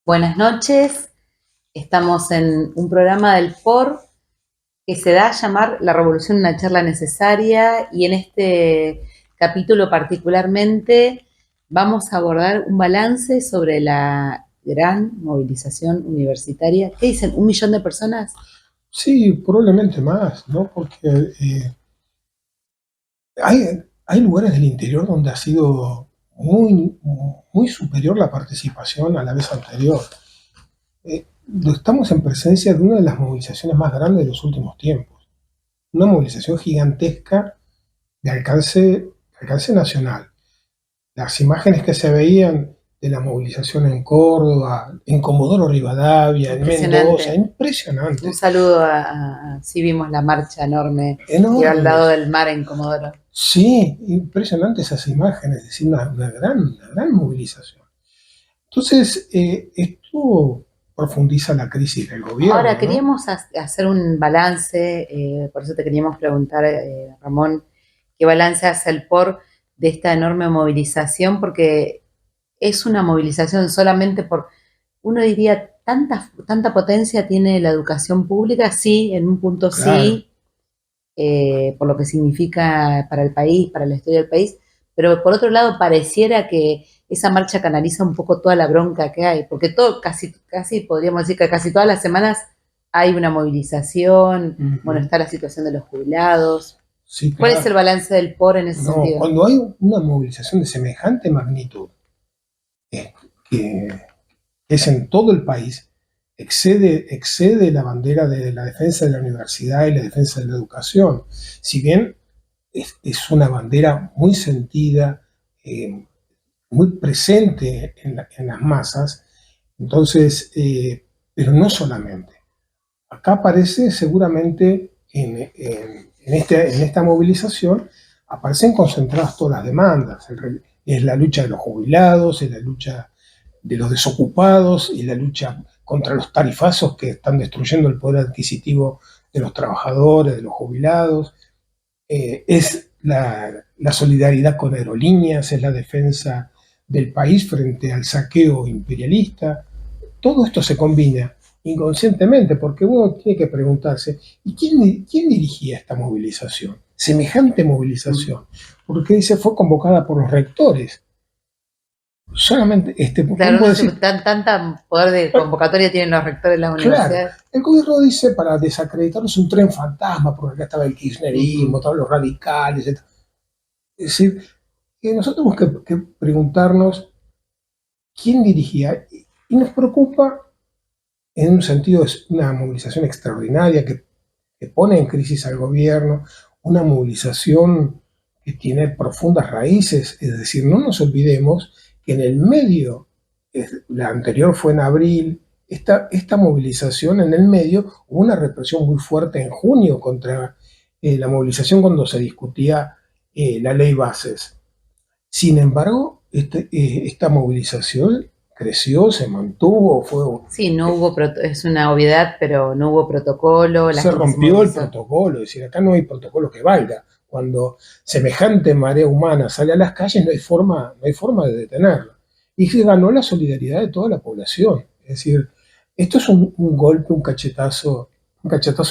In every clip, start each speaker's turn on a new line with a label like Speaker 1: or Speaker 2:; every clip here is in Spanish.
Speaker 1: Buenas noches, estamos en un programa del FOR que se da a llamar La Revolución, una charla necesaria, y en este capítulo particularmente vamos a abordar un balance sobre la gran movilización universitaria. ¿Qué dicen? ¿1 millón de personas?
Speaker 2: Sí, probablemente más, ¿no? Porque hay lugares del interior donde ha sido muy superior la participación a la vez anterior. Estamos en presencia de una de las movilizaciones más grandes de los últimos tiempos. Una movilización gigantesca de alcance nacional. Las imágenes que se veían de la movilización en Córdoba, en Comodoro Rivadavia, en Mendoza,
Speaker 1: Impresionante. Un
Speaker 2: impresionante,
Speaker 1: saludo sí vimos la marcha enorme que iba al lado
Speaker 2: enormes.
Speaker 1: del mar en Comodoro.
Speaker 2: Sí, impresionante esas imágenes, es decir, una gran movilización. Entonces, esto profundiza la crisis del
Speaker 1: Ahora,
Speaker 2: gobierno, ¿no?
Speaker 1: queríamos hacer un balance, por eso te queríamos preguntar, Ramón, ¿qué balance hace el POR de esta enorme movilización? Porque es una movilización solamente por, uno diría, tanta potencia tiene la educación pública, sí, en un punto
Speaker 2: Claro.
Speaker 1: sí, por lo que significa para el país, para la historia del país, pero por otro lado pareciera que esa marcha canaliza un poco toda la bronca que hay, porque casi podríamos decir que casi todas las semanas hay una movilización, bueno,
Speaker 2: Ujú.
Speaker 1: está la situación de los jubilados.
Speaker 2: Sí,
Speaker 1: ¿Cuál es el
Speaker 2: claro.
Speaker 1: balance del POR en ese
Speaker 2: No,
Speaker 1: sentido?
Speaker 2: cuando hay una movilización de semejante magnitud, eh, que es en todo el país, excede la bandera de la defensa de la universidad y la defensa de la educación. Si bien es una bandera muy sentida, eh, muy presente en las masas, entonces, pero no solamente. Acá aparece seguramente en esta movilización, aparecen concentradas todas las demandas. Es la lucha de los jubilados, es la lucha de los desocupados y la lucha contra los tarifazos que están destruyendo el poder adquisitivo de los trabajadores, de los jubilados. Es la solidaridad con aerolíneas, es la defensa del país frente al saqueo imperialista. Todo esto se combina inconscientemente porque uno tiene que preguntarse, ¿y quién dirigía esta movilización? Semejante
Speaker 1: Mm.
Speaker 2: movilización, porque dice fue convocada por los rectores. Solamente, porque uno
Speaker 1: Claro,
Speaker 2: puede
Speaker 1: uno dice,
Speaker 2: decir,
Speaker 1: tanta poder de convocatoria tienen los rectores de las
Speaker 2: claro,
Speaker 1: universidades.
Speaker 2: el gobierno dice para desacreditarnos un tren fantasma, porque acá estaba el kirchnerismo,
Speaker 1: Ujú.
Speaker 2: estaban los radicales, etc. Es decir, que nosotros tenemos que preguntarnos quién dirigía. Y nos preocupa, en un sentido, es una movilización extraordinaria que pone en crisis al gobierno, una movilización que tiene profundas raíces, es decir, no nos olvidemos que en el medio, la anterior fue en abril, esta movilización en el medio, hubo una represión muy fuerte en junio contra la movilización cuando se discutía la ley bases. Sin embargo, esta movilización creció, se mantuvo,
Speaker 1: Sí, no
Speaker 2: eh,
Speaker 1: hubo, es una obviedad, pero no hubo protocolo, la
Speaker 2: se
Speaker 1: gente se
Speaker 2: rompió el
Speaker 1: movilizó.
Speaker 2: protocolo, es decir, acá no hay protocolo que valga. Cuando semejante marea humana sale a las calles, no hay forma de detenerla. Y se ganó la solidaridad de toda la población. Es decir, esto es un golpe, un cachetazo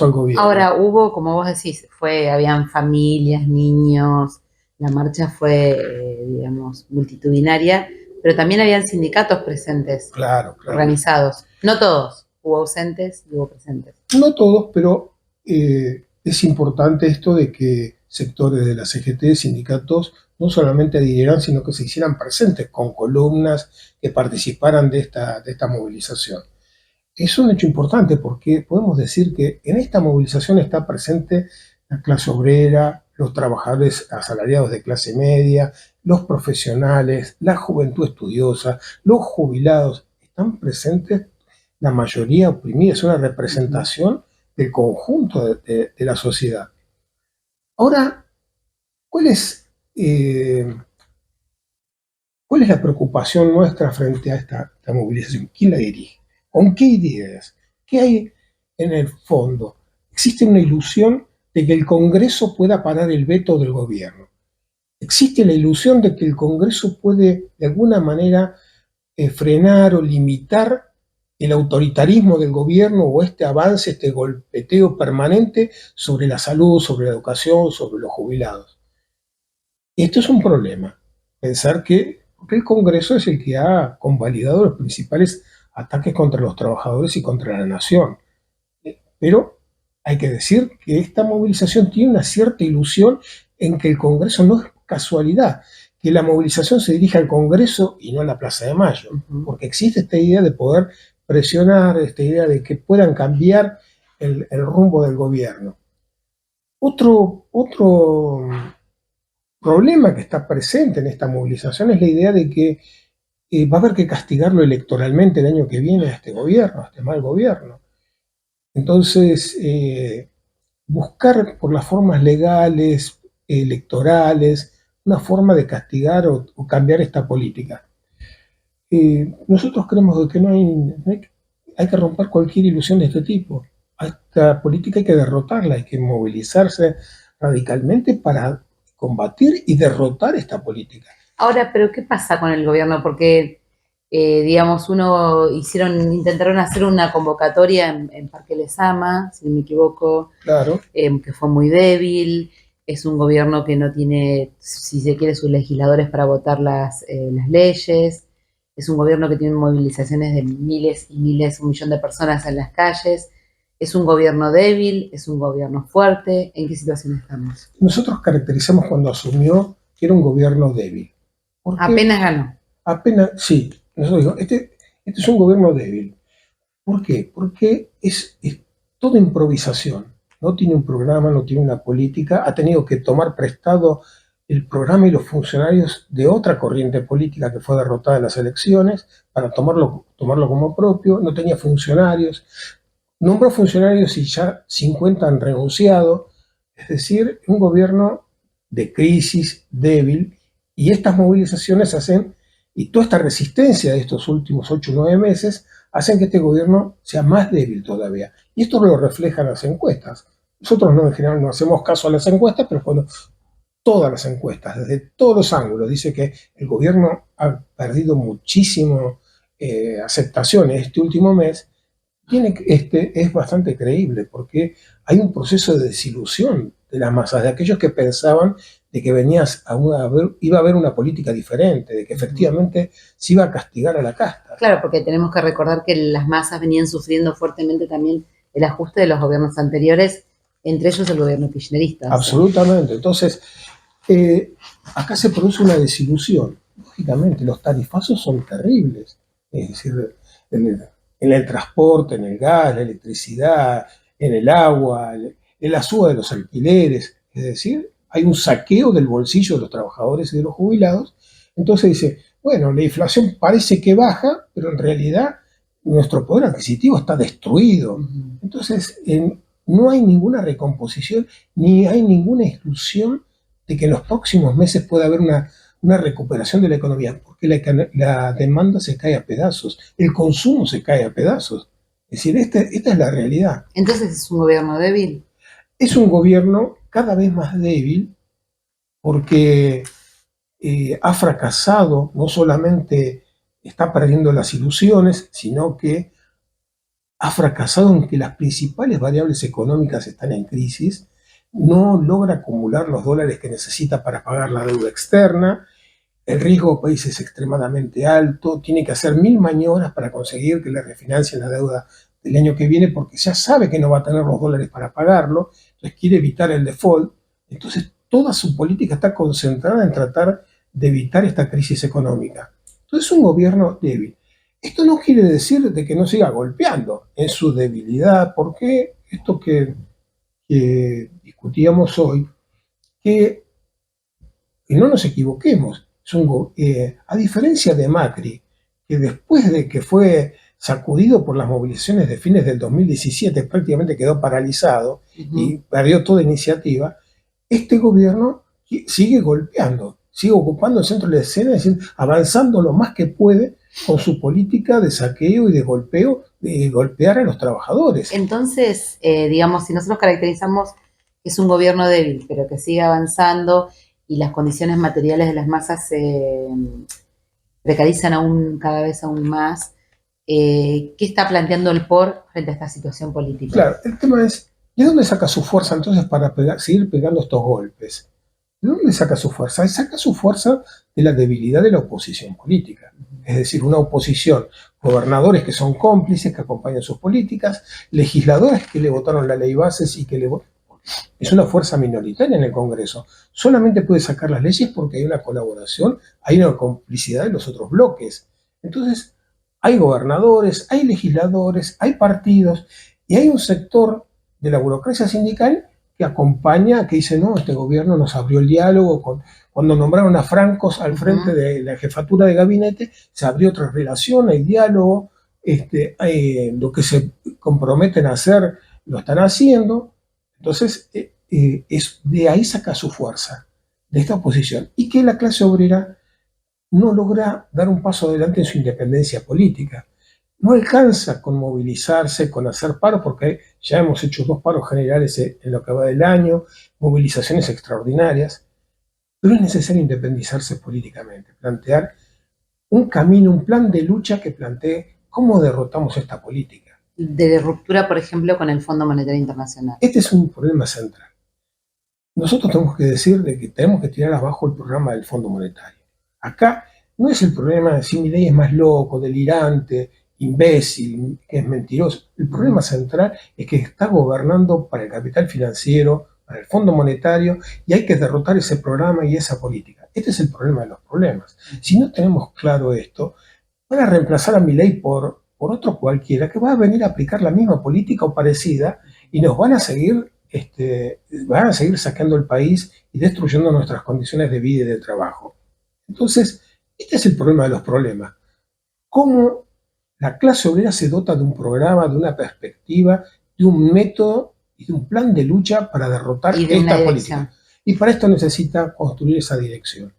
Speaker 2: al gobierno.
Speaker 1: Ahora hubo, como vos decís, habían familias, niños, la marcha fue, digamos, multitudinaria, pero también habían sindicatos presentes,
Speaker 2: Claro, claro.
Speaker 1: organizados. No todos, hubo ausentes y hubo presentes.
Speaker 2: No todos, pero es importante esto de que sectores de la CGT, sindicatos, no solamente adhirieran, sino que se hicieran presentes con columnas que participaran de esta movilización. Es un hecho importante porque podemos decir que en esta movilización está presente la clase obrera, los trabajadores asalariados de clase media, los profesionales, la juventud estudiosa, los jubilados, están presentes la mayoría oprimida, es una
Speaker 1: Ujú.
Speaker 2: representación del conjunto de la sociedad. Ahora, ¿cuál es, eh, ¿cuál es la preocupación nuestra frente a esta movilización? ¿Quién la dirige? ¿Con qué ideas? ¿Qué hay en el fondo? Existe una ilusión de que el Congreso pueda parar el veto del gobierno. Existe la ilusión de que el Congreso puede, de alguna manera, frenar o limitar el autoritarismo del gobierno o este avance, este golpeteo permanente sobre la salud, sobre la educación, sobre los jubilados. Y esto es un problema, pensar que porque el Congreso es el que ha convalidado los principales ataques contra los trabajadores y contra la nación. Pero hay que decir que esta movilización tiene una cierta ilusión en que el Congreso no es casualidad, que la movilización se dirige al Congreso y no a la Plaza de Mayo, porque existe esta idea de poder presionar, esta idea de que puedan cambiar el rumbo del gobierno. Otro problema que está presente en esta movilización es la idea de que va a haber que castigarlo electoralmente el año que viene a este gobierno, a este mal gobierno. Entonces, buscar por las formas legales, electorales, una forma de castigar o cambiar esta política. Nosotros creemos que hay que romper cualquier ilusión de este tipo. A esta política hay que derrotarla, hay que movilizarse radicalmente para combatir y derrotar esta política.
Speaker 1: Ahora, pero ¿qué pasa con el gobierno? Porque, digamos, intentaron hacer una convocatoria en Parque Lezama, si no me equivoco,
Speaker 2: Claro.
Speaker 1: Que fue muy débil. Es un gobierno que no tiene, si se quiere, sus legisladores para votar las leyes. Es un gobierno que tiene movilizaciones de miles y miles, 1 millón de personas en las calles. Es un gobierno débil, es un gobierno fuerte. ¿En qué situación estamos?
Speaker 2: Nosotros caracterizamos cuando asumió que era un gobierno débil.
Speaker 1: Apenas ganó.
Speaker 2: Sí. Nosotros digo, este es un gobierno débil. ¿Por qué? Porque es toda improvisación. No tiene un programa, no tiene una política. Ha tenido que tomar prestado el programa y los funcionarios de otra corriente política que fue derrotada en las elecciones para tomarlo como propio. No tenía funcionarios. Nombró funcionarios y ya 50 han renunciado. Es decir, un gobierno de crisis, débil, y estas movilizaciones hacen, y toda esta resistencia de estos últimos 8 o 9 meses, hacen que este gobierno sea más débil todavía. Y esto lo reflejan las encuestas. Nosotros en general no hacemos caso a las encuestas, pero cuando todas las encuestas, desde todos los ángulos, dice que el gobierno ha perdido muchísimo aceptación en este último mes, es bastante creíble, porque hay un proceso de desilusión de las masas, de aquellos que pensaban de que iba a haber una política diferente, de que efectivamente se iba a castigar a la casta.
Speaker 1: Claro, porque tenemos que recordar que las masas venían sufriendo fuertemente también el ajuste de los gobiernos anteriores, entre ellos el gobierno kirchnerista.
Speaker 2: Absolutamente. Entonces, acá se produce una desilusión. Lógicamente, los tarifazos son terribles. Es decir, en el transporte, en el gas, la electricidad, en el agua, en la suba de los alquileres. Es decir, hay un saqueo del bolsillo de los trabajadores y de los jubilados. Entonces dice, bueno, la inflación parece que baja, pero en realidad nuestro poder adquisitivo está destruido. Entonces, no hay ninguna recomposición, ni hay ninguna exclusión de que en los próximos meses pueda haber una recuperación de la economía, porque la demanda se cae a pedazos, el consumo se cae a pedazos. Es decir, esta es la realidad.
Speaker 1: Entonces, ¿es un gobierno débil?
Speaker 2: Es un gobierno cada vez más débil porque ha fracasado, no solamente está perdiendo las ilusiones, sino que ha fracasado en que las principales variables económicas están en crisis, no logra acumular los dólares que necesita para pagar la deuda externa, el riesgo del país es extremadamente alto, tiene que hacer 1000 maniobras para conseguir que le refinancien la deuda del año que viene porque ya sabe que no va a tener los dólares para pagarlo, entonces quiere evitar el default. Entonces toda su política está concentrada en tratar de evitar esta crisis económica. Entonces es un gobierno débil. Esto no quiere decir de que no siga golpeando en su debilidad, porque esto que discutíamos hoy, que no nos equivoquemos, a diferencia de Macri, que después de que fue sacudido por las movilizaciones de fines del 2017, prácticamente quedó paralizado y perdió toda iniciativa, este gobierno sigue golpeando, sigue ocupando el centro de la escena, es decir, avanzando lo más que puede con su política de saqueo y de golpeo, de golpear a los trabajadores.
Speaker 1: Entonces, digamos, si nosotros caracterizamos que es un gobierno débil, pero que sigue avanzando y las condiciones materiales de las masas se precarizan cada vez aún más, ¿Qué está planteando el POR frente a esta situación política?
Speaker 2: Claro, el tema es, ¿de dónde saca su fuerza entonces para seguir pegando estos golpes? ¿De dónde saca su fuerza? Saca su fuerza de la debilidad de la oposición política. Es decir, una oposición, gobernadores que son cómplices, que acompañan sus políticas, legisladores que le votaron la ley bases y que es una fuerza minoritaria en el Congreso. Solamente puede sacar las leyes porque hay una colaboración, hay una complicidad de los otros bloques. Entonces, hay gobernadores, hay legisladores, hay partidos y hay un sector de la burocracia sindical que acompaña, que dice, no, este gobierno nos abrió el diálogo. Cuando nombraron a Francos al frente de la jefatura de gabinete, se abrió otra relación, hay diálogo, lo que se comprometen a hacer lo están haciendo. Entonces, de ahí saca su fuerza, de esta oposición. Y que la clase obrera no logra dar un paso adelante en su independencia política. No alcanza con movilizarse, con hacer paros, porque ya hemos hecho 2 paros generales en lo que va del año, movilizaciones extraordinarias, pero es necesario independizarse políticamente, plantear un camino, un plan de lucha que plantee cómo derrotamos esta política.
Speaker 1: De ruptura, por ejemplo, con el Fondo Monetario Internacional.
Speaker 2: Este es un problema central. Nosotros tenemos que decir de que tenemos que tirar abajo el programa del Fondo Monetario. Acá no es el problema de si mi ley es más loco, delirante, imbécil, que es mentiroso. El problema central es que está gobernando para el capital financiero, para el Fondo Monetario, y hay que derrotar ese programa y esa política. Este es el problema de los problemas. Si no tenemos claro esto, van a reemplazar a Milei por otro cualquiera que va a venir a aplicar la misma política o parecida y nos van a seguir saqueando el país y destruyendo nuestras condiciones de vida y de trabajo. Entonces, este es el problema de los problemas. ¿Cómo la clase obrera se dota de un programa, de una perspectiva, de un método y de un plan de lucha para derrotar esta política? Y para esto necesita construir esa dirección.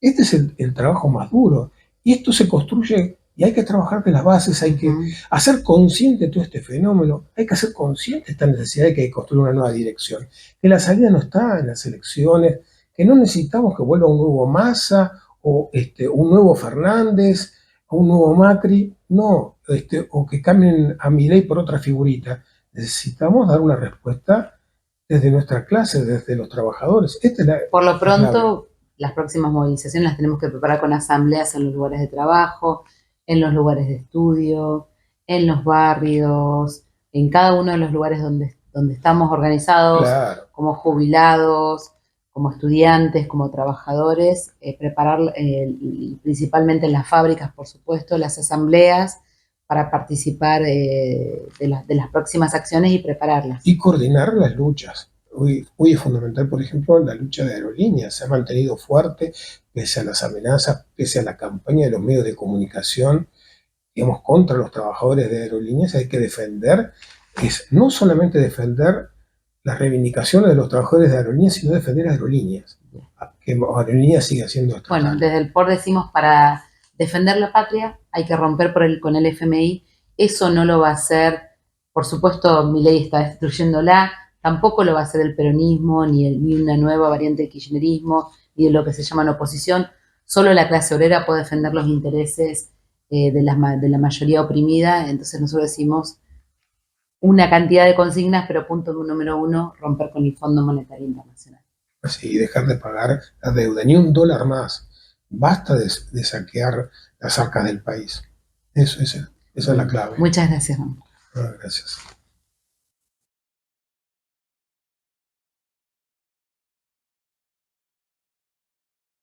Speaker 2: Este es el trabajo más duro. Y esto se construye y hay que trabajar de las bases, hay que hacer consciente todo este fenómeno, hay que hacer consciente esta necesidad de que hay que construir una nueva dirección. Que la salida no está en las elecciones, que no necesitamos que vuelva un nuevo Massa o un nuevo Fernández o un nuevo Macri, no, o que cambien a Milei por otra figurita. Necesitamos dar una respuesta desde nuestra clase, desde los trabajadores.
Speaker 1: Por lo pronto, las próximas movilizaciones las tenemos que preparar con asambleas en los lugares de trabajo, en los lugares de estudio, en los barrios, en cada uno de los lugares donde estamos organizados,
Speaker 2: claro,
Speaker 1: como jubilados, como estudiantes, como trabajadores, preparar principalmente en las fábricas, por supuesto, las asambleas para participar de las próximas acciones y prepararlas.
Speaker 2: Y coordinar las luchas. Hoy es fundamental, por ejemplo, la lucha de aerolíneas. Se ha mantenido fuerte pese a las amenazas, pese a la campaña de los medios de comunicación, digamos, contra los trabajadores de aerolíneas. Hay que defender, no solamente defender las reivindicaciones de los trabajadores de aerolíneas, sino defender aerolíneas. Que aerolíneas siga siendo estatal.
Speaker 1: Bueno, desde el POR decimos, para defender la patria hay que romper con el FMI. Eso no lo va a hacer, por supuesto, Milei está destruyéndola. Tampoco lo va a hacer el peronismo, ni una nueva variante del kirchnerismo, ni de lo que se llama la oposición. Solo la clase obrera puede defender los intereses de la mayoría oprimida. Entonces nosotros decimos una cantidad de consignas, pero punto número 1, romper con el Fondo Monetario Internacional.
Speaker 2: Así, dejar de pagar la deuda, ni un dólar más. Basta de saquear las arcas del país. Esa es la clave.
Speaker 1: Muchas gracias, Ramón.
Speaker 2: Gracias.